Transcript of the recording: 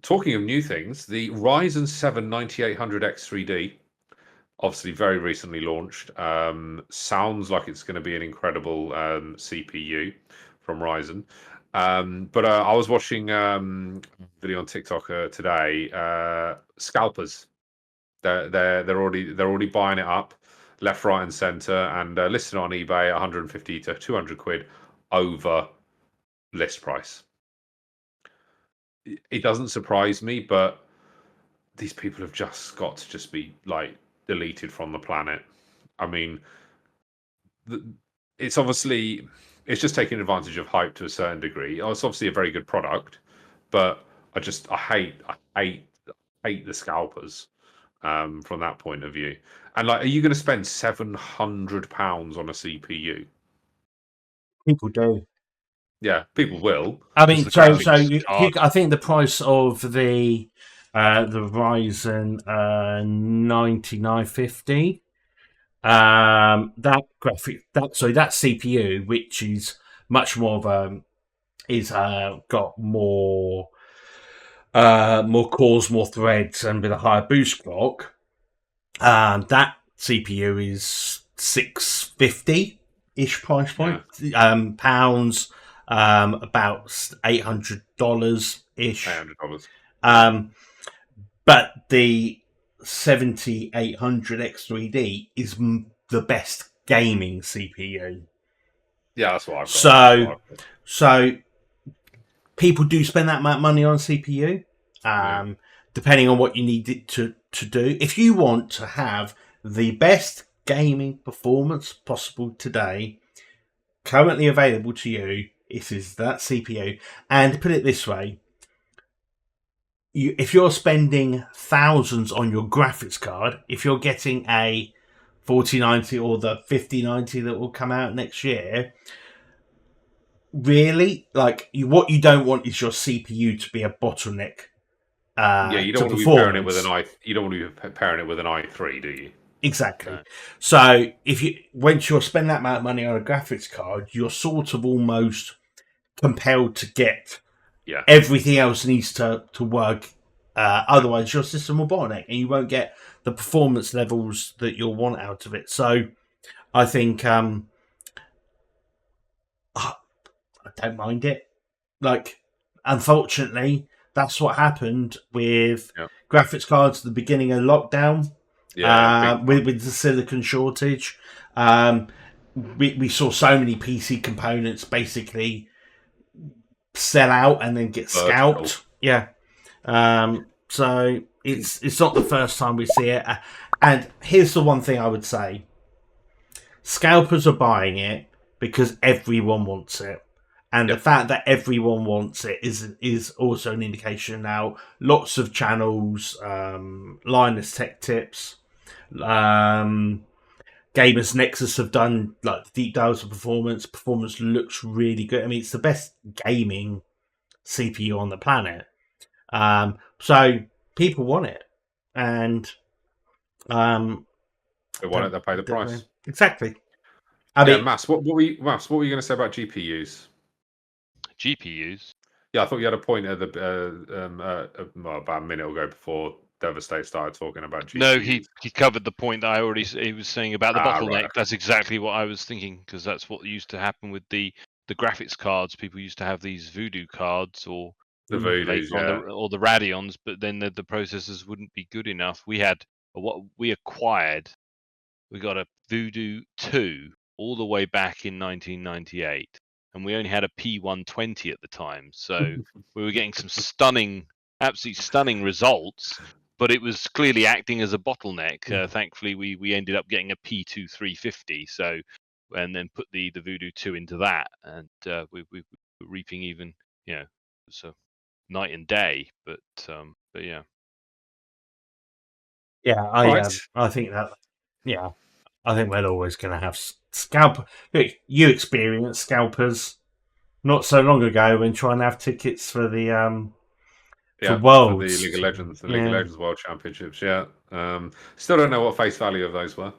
talking of new things, the Ryzen 7 9800X3D, obviously very recently launched, sounds like it's going to be an incredible CPU from Ryzen. But I was watching video on TikTok today. Scalpers, they're already buying it up, left, right, and center, and listed on eBay 150 to 200 quid over list price. It doesn't surprise me, but these people have just got to just be like deleted from the planet. I mean, it's just taking advantage of hype to a certain degree. It's obviously a very good product, but I hate the scalpers from that point of view. And like, are you going to spend £700 on a CPU? People do. Yeah, people will. I mean, I think the price of the Ryzen 9950, that CPU, which is much more of got more cores, more threads, and with a higher boost clock. That CPU is $650-ish price point. Yeah. Pounds. About $800 ish. $800. But the 7800X3D is the best gaming CPU. Yeah, that's what I've got. So people do spend that amount of money on CPU, depending on what you need it to do. If you want to have the best gaming performance possible today, currently available to you, it is that CPU. And to put it this way, if you're spending thousands on your graphics card, if you're getting a 4090 or the 5090 that will come out next year, really, what you don't want is your CPU to be a bottleneck. You don't want to be pairing it with you don't want to be pairing it with an i3, do you? Exactly. No. So once you're spending that amount of money on a graphics card, you're sort of almost compelled to get everything else needs to work. Otherwise, your system will bottleneck, and you won't get the performance levels that you'll want out of it. So, I think I don't mind it. Unfortunately, that's what happened with graphics cards at the beginning of lockdown. With the silicon shortage, we saw so many PC components basically sell out and then get scalped. Yeah. So it's not the first time we see it. And here's the one thing I would say: scalpers are buying it because everyone wants it. And the fact that everyone wants it is also an indication now. Lots of channels, Linus Tech Tips, Gamers Nexus have done deep dives of performance. Performance looks really good. I mean, it's the best gaming CPU on the planet. So people want it, and they want it. They pay the price. Exactly. Mass. What were you going to say about GPUs? GPUs. Yeah, I thought you had a point at about a minute ago before Devastate started talking about GPUs. No, he covered the point that he was saying about the bottleneck. Right. That's exactly what I was thinking, because that's what used to happen with the graphics cards. People used to have these Voodoo cards or the Voodoos, or the Radeons, but then the processors wouldn't be good enough. We had what we acquired. We got a Voodoo 2 all the way back in 1998. And we only had a P120 at the time, so we were getting some absolutely stunning results, but it was clearly acting as a bottleneck. Thankfully, we ended up getting a P2 350, and then put the Voodoo 2 into that, and we were reaping even, so night and day. But yeah. Yeah, I think that. Yeah, I think we're always going to have scalper. You experienced scalpers not so long ago when trying to have tickets for the for the League of Legends, League of Legends World Championships. Yeah, still don't know what face value of those were.